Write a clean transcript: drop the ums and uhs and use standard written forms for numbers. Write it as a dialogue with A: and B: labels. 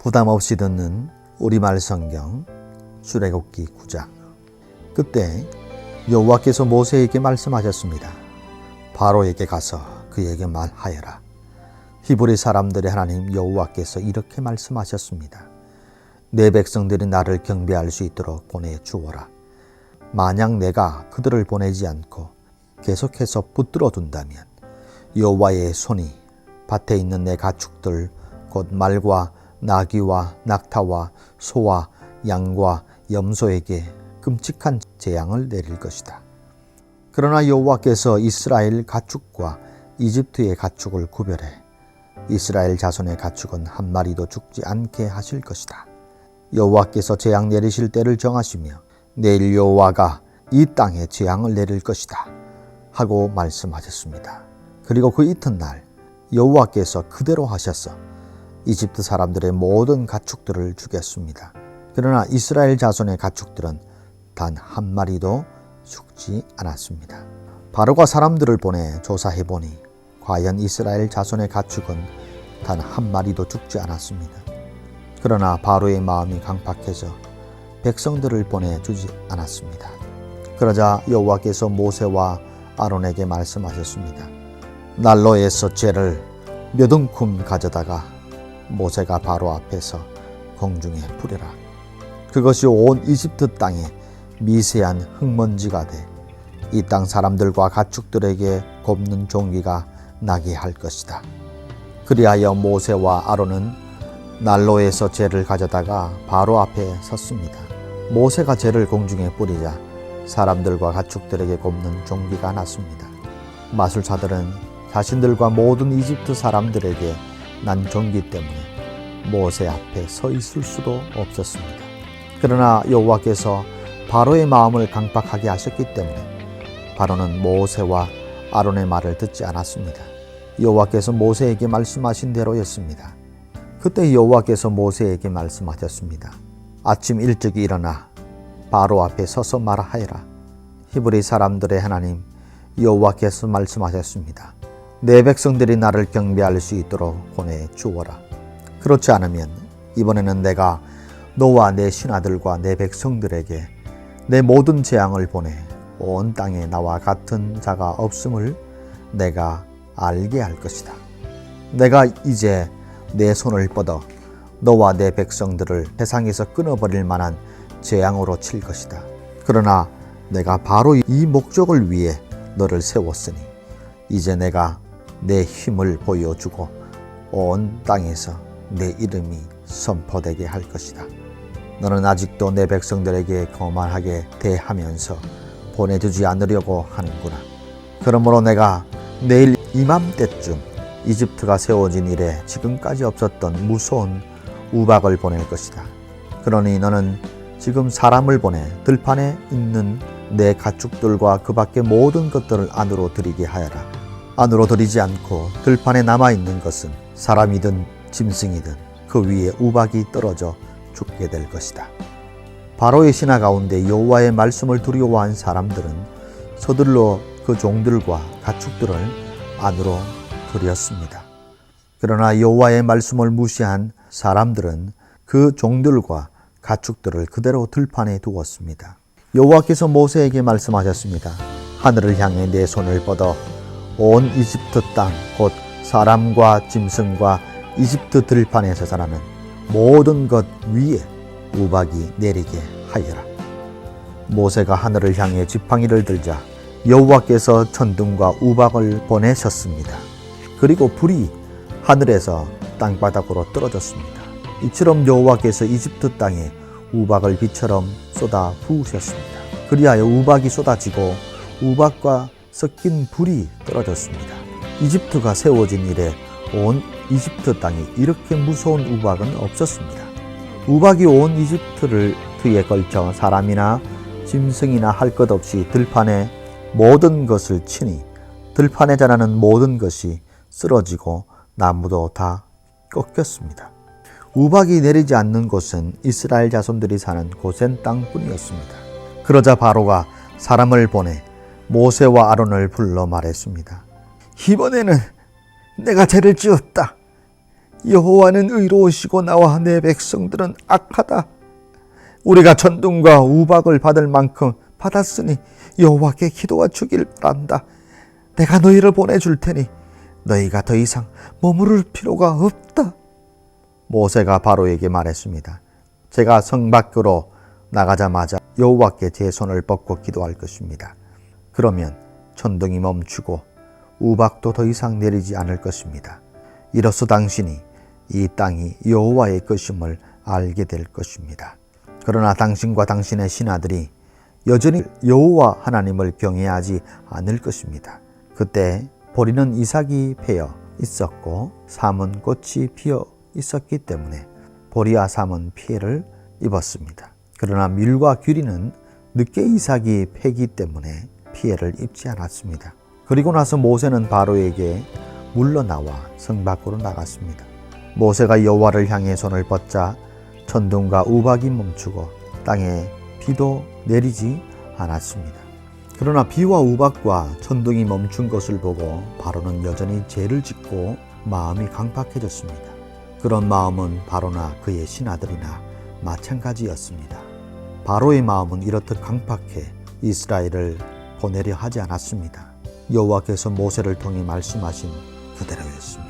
A: 부담 없이 듣는 우리말 성경 출애굽기 9장. 그때 여호와께서 모세에게 말씀하셨습니다. 바로에게 가서 그에게 말하여라. 히브리 사람들의 하나님 여호와께서 이렇게 말씀하셨습니다. 내 백성들이 나를 경배할 수 있도록 보내주어라. 만약 내가 그들을 보내지 않고 계속해서 붙들어 둔다면 여호와의 손이 밭에 있는 내 가축들 곧 말과 나귀와 낙타와 소와 양과 염소에게 끔찍한 재앙을 내릴 것이다. 그러나 여호와께서 이스라엘 가축과 이집트의 가축을 구별해 이스라엘 자손의 가축은 한 마리도 죽지 않게 하실 것이다. 여호와께서 재앙 내리실 때를 정하시며 내일 여호와가 이 땅에 재앙을 내릴 것이다 하고 말씀하셨습니다. 그리고 그 이튿날 여호와께서 그대로 하셔서 이집트 사람들의 모든 가축들을 죽였습니다. 그러나 이스라엘 자손의 가축들은 단 한 마리도 죽지 않았습니다. 바로가 사람들을 보내 조사해보니 과연 이스라엘 자손의 가축은 단 한 마리도 죽지 않았습니다. 그러나 바로의 마음이 강팍해져 백성들을 보내주지 않았습니다. 그러자 여호와께서 모세와 아론에게 말씀하셨습니다. 난로에서 재를 몇 움큼 가져다가 모세가 바로 앞에서 공중에 뿌려라. 그것이 온 이집트 땅에 미세한 흙먼지가 돼 이 땅 사람들과 가축들에게 곱는 종기가 나게 할 것이다. 그리하여 모세와 아론은 난로에서 재를 가져다가 바로 앞에 섰습니다. 모세가 재를 공중에 뿌리자 사람들과 가축들에게 곱는 종기가 났습니다. 마술사들은 자신들과 모든 이집트 사람들에게 난 종기 때문에 모세 앞에 서 있을 수도 없었습니다. 그러나 여호와께서 바로의 마음을 강팍하게 하셨기 때문에 바로는 모세와 아론의 말을 듣지 않았습니다. 여호와께서 모세에게 말씀하신 대로였습니다. 그때 여호와께서 모세에게 말씀하셨습니다. 아침 일찍 일어나 바로 앞에 서서 말하여라. 히브리 사람들의 하나님 여호와께서 말씀하셨습니다. 내 백성들이 나를 경배할 수 있도록 보내주어라. 그렇지 않으면 이번에는 내가 너와 내 신하들과 내 백성들에게 내 모든 재앙을 보내 온 땅에 나와 같은 자가 없음을 내가 알게 할 것이다. 내가 이제 내 손을 뻗어 너와 내 백성들을 세상에서 끊어버릴 만한 재앙으로 칠 것이다. 그러나 내가 바로 이 목적을 위해 너를 세웠으니 이제 내가 내 힘을 보여주고 온 땅에서 내 이름이 선포되게 할 것이다. 너는 아직도 내 백성들에게 거만하게 대하면서 보내주지 않으려고 하는구나. 그러므로 내가 내일 이맘때쯤 이집트가 세워진 이래 지금까지 없었던 무서운 우박을 보낼 것이다. 그러니 너는 지금 사람을 보내 들판에 있는 내 가축들과 그 밖의 모든 것들을 안으로 들이게 하여라. 안으로 들이지 않고 들판에 남아있는 것은 사람이든 짐승이든 그 위에 우박이 떨어져 죽게 될 것이다. 바로의 신하 가운데 여호와의 말씀을 두려워한 사람들은 서둘러 그 종들과 가축들을 안으로 들였습니다. 그러나 여호와의 말씀을 무시한 사람들은 그 종들과 가축들을 그대로 들판에 두었습니다. 여호와께서 모세에게 말씀하셨습니다. 하늘을 향해 내 손을 뻗어 온 이집트 땅 곧 사람과 짐승과 이집트 들판에서 자라는 모든 것 위에 우박이 내리게 하여라. 모세가 하늘을 향해 지팡이를 들자 여호와께서 천둥과 우박을 보내셨습니다. 그리고 불이 하늘에서 땅바닥으로 떨어졌습니다. 이처럼 여호와께서 이집트 땅에 우박을 비처럼 쏟아 부으셨습니다. 그리하여 우박이 쏟아지고 우박과 섞인 불이 떨어졌습니다. 이집트가 세워진 이래 온 이집트 땅에 이렇게 무서운 우박은 없었습니다. 우박이 온 이집트를 뒤에 걸쳐 사람이나 짐승이나 할 것 없이 들판에 모든 것을 치니 들판에 자라는 모든 것이 쓰러지고 나무도 다 꺾였습니다. 우박이 내리지 않는 곳은 이스라엘 자손들이 사는 고센 땅뿐이었습니다. 그러자 바로가 사람을 보내 모세와 아론을 불러 말했습니다. 이번에는 내가 죄를 지었다. 여호와는 의로우시고 나와 내 백성들은 악하다. 우리가 천둥과 우박을 받을 만큼 받았으니 여호와께 기도하 주길 바란다. 내가 너희를 보내줄 테니 너희가 더 이상 머무를 필요가 없다. 모세가 바로에게 말했습니다. 제가 성 밖으로 나가자마자 여호와께 제 손을 뻗고 기도할 것입니다. 그러면 천둥이 멈추고 우박도 더 이상 내리지 않을 것입니다. 이로써 당신이 이 땅이 여호와의 것임을 알게 될 것입니다. 그러나 당신과 당신의 신하들이 여전히 여호와 하나님을 경외하지 않을 것입니다. 그때 보리는 이삭이 패여 있었고 삶은 꽃이 피어 있었기 때문에 보리와 삶은 피해를 입었습니다. 그러나 밀과 귀리는 늦게 이삭이 패기 때문에 피해를 입지 않았습니다. 그리고 나서 모세는 바로에게 물러나와 성 밖으로 나갔습니다. 모세가 여호와를 향해 손을 뻗자 천둥과 우박이 멈추고 땅에 비도 내리지 않았습니다. 그러나 비와 우박과 천둥이 멈춘 것을 보고 바로는 여전히 죄를 짓고 마음이 강팍해졌습니다. 그런 마음은 바로나 그의 신하들이나 마찬가지였습니다. 바로의 마음은 이렇듯 강팍해 이스라엘을 보내려 하지 않았습니다. 여호와께서 모세를 통해 말씀하신 그대로였습니다.